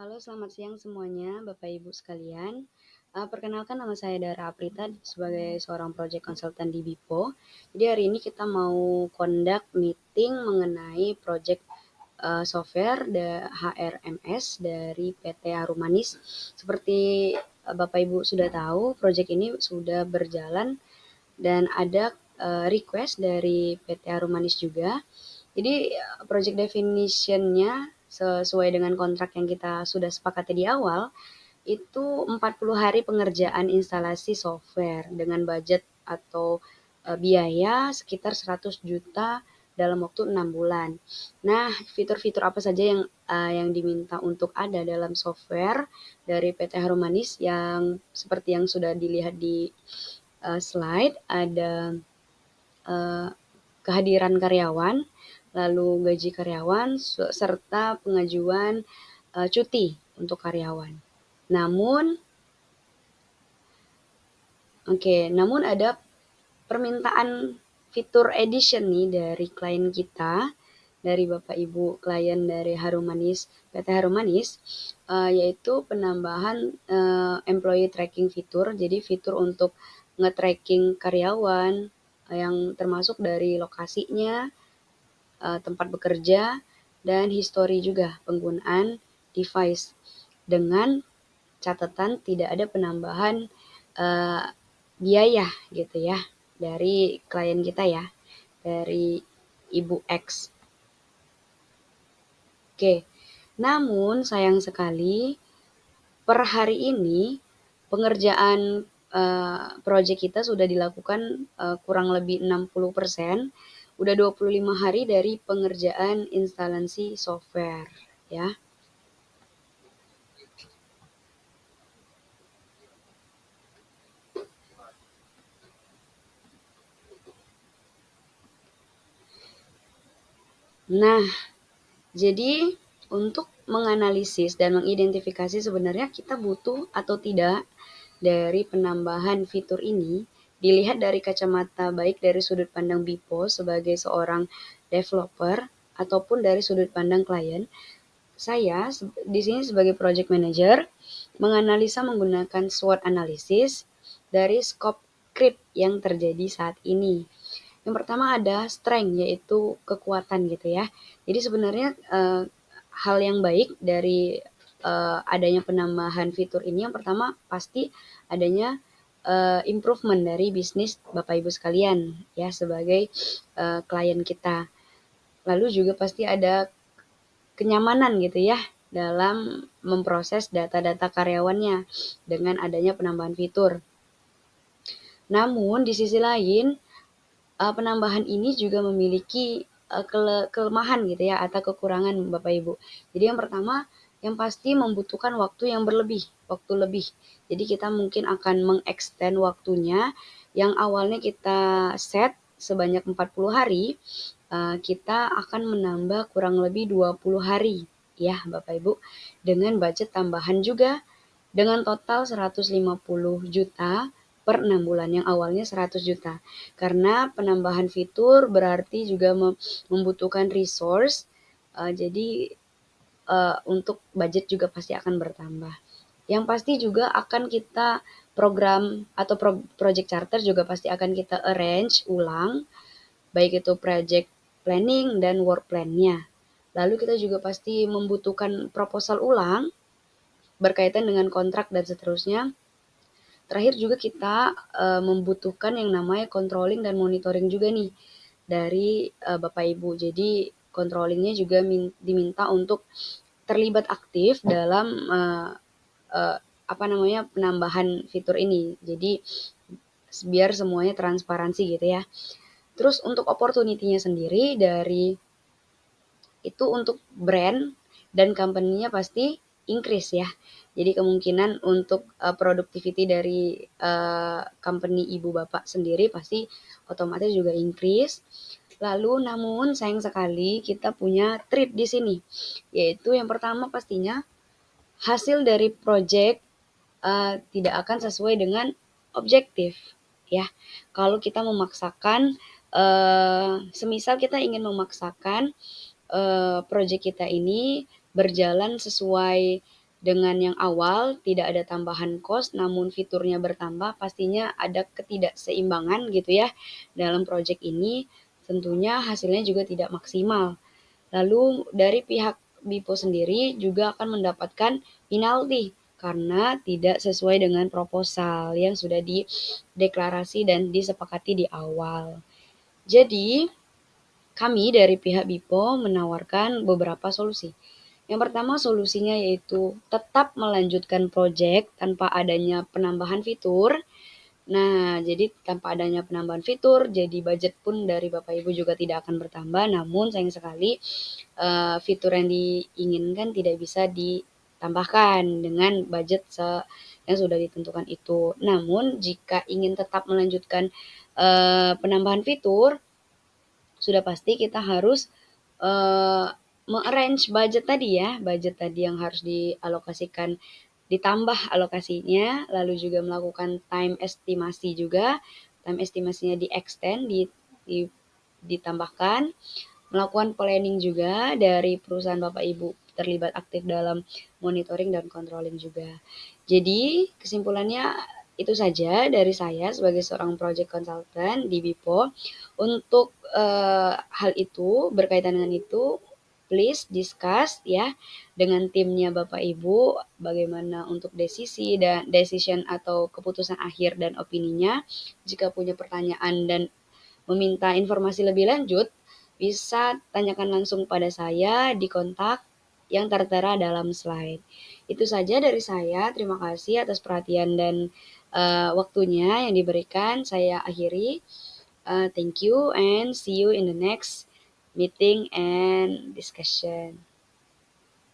Halo, selamat siang semuanya, Bapak Ibu sekalian. Perkenalkan nama saya Dara Aprita sebagai seorang project consultant di BIPO. Jadi hari ini kita mau conduct meeting mengenai project software HRMS dari PT Harum Manis. Seperti Bapak Ibu sudah tahu, project ini sudah berjalan dan ada request dari PT Harum Manis juga. Jadi project definition-nya sesuai dengan kontrak yang kita sudah sepakati di awal, itu 40 hari pengerjaan instalasi software dengan budget atau biaya sekitar 100 juta dalam waktu 6 bulan. Nah, fitur-fitur apa saja yang diminta untuk ada dalam software dari PT Harum Manis yang seperti yang sudah dilihat di slide, ada uh, kehadiran karyawan, lalu gaji karyawan, serta pengajuan cuti untuk karyawan. Namun ada permintaan fitur edition nih dari klien kita, dari Bapak Ibu klien dari Harum Manis, PT Harum Manis, yaitu penambahan employee tracking fitur. Jadi fitur untuk nge-tracking karyawan yang termasuk dari lokasinya, tempat bekerja, dan histori juga penggunaan device dengan catatan tidak ada penambahan uh, biaya gitu ya dari klien kita ya, dari Ibu X. Oke, namun sayang sekali per hari ini pengerjaan proyek kita sudah dilakukan kurang lebih 60%, udah 25 hari dari pengerjaan instalasi software ya. Nah, jadi untuk menganalisis dan mengidentifikasi sebenarnya kita butuh atau tidak dari penambahan fitur ini dilihat dari kacamata baik dari sudut pandang BIPO sebagai seorang developer ataupun dari sudut pandang klien. Saya di sini sebagai project manager menganalisa menggunakan SWOT analysis dari scope creep yang terjadi saat ini. Yang pertama ada strength, yaitu kekuatan gitu ya. Jadi sebenarnya hal yang baik dari adanya penambahan fitur ini, yang pertama pasti adanya improvement dari bisnis Bapak Ibu sekalian ya sebagai klien kita. Lalu juga pasti ada kenyamanan gitu ya dalam memproses data-data karyawannya dengan adanya penambahan fitur. Namun di sisi lain penambahan ini juga memiliki kelemahan gitu ya atau kekurangan Bapak Ibu. Jadi yang pertama yang pasti membutuhkan waktu yang berlebih, waktu lebih. Jadi kita mungkin akan mengextend waktunya yang awalnya kita set sebanyak 40 hari, kita akan menambah kurang lebih 20 hari ya Bapak Ibu dengan budget tambahan juga dengan total 150 juta per 6 bulan yang awalnya 100 juta. Karena penambahan fitur berarti juga membutuhkan resource, jadi untuk budget juga pasti akan bertambah. Yang pasti juga akan kita program atau project charter juga pasti akan kita arrange ulang, baik itu project planning dan work plan-nya. Lalu kita juga pasti membutuhkan proposal ulang berkaitan dengan kontrak dan seterusnya. Terakhir juga kita membutuhkan yang namanya controlling dan monitoring juga nih dari Bapak Ibu. Jadi controllingnya juga diminta untuk terlibat aktif dalam apa namanya penambahan fitur ini. Jadi biar semuanya transparansi gitu ya. Terus untuk opportunity-nya sendiri dari itu untuk brand dan company-nya pasti increase ya. Jadi kemungkinan untuk productivity dari company ibu bapak sendiri pasti otomatis juga increase. Lalu namun sayang sekali kita punya treat di sini, yaitu yang pertama pastinya hasil dari project tidak akan sesuai dengan objektif ya. Kalau kita memaksakan semisal kita ingin memaksakan project kita ini berjalan sesuai dengan yang awal tidak ada tambahan cost namun fiturnya bertambah, pastinya ada ketidakseimbangan gitu ya dalam project ini, tentunya hasilnya juga tidak maksimal. Lalu dari pihak BIPO sendiri juga akan mendapatkan penalti karena tidak sesuai dengan proposal yang sudah dideklarasi dan disepakati di awal. Jadi, kami dari pihak BIPO menawarkan beberapa solusi. Yang pertama solusinya yaitu tetap melanjutkan proyek tanpa adanya penambahan fitur. Nah, jadi tanpa adanya penambahan fitur, jadi budget pun dari Bapak Ibu juga tidak akan bertambah, namun sayang sekali fitur yang diinginkan tidak bisa ditambahkan dengan budget yang sudah ditentukan itu. Namun jika ingin tetap melanjutkan penambahan fitur, sudah pasti kita harus me-arrange budget tadi ya, budget tadi yang harus dialokasikan, ditambah alokasinya, lalu juga melakukan time estimasi juga, time estimasinya di-extend, ditambahkan, melakukan planning juga dari perusahaan Bapak Ibu terlibat aktif dalam monitoring dan controlling juga. Jadi kesimpulannya itu saja dari saya sebagai seorang project consultant di BIPO. Untuk hal itu, berkaitan dengan itu, please discuss ya dengan timnya Bapak Ibu bagaimana untuk decision atau keputusan akhir dan opininya. Jika punya pertanyaan dan meminta informasi lebih lanjut, bisa tanyakan langsung pada saya di kontak yang tertera dalam slide. Itu saja dari saya. Terima kasih atas perhatian dan waktunya yang diberikan. Saya akhiri. Thank you and see you in the next meeting and discussion.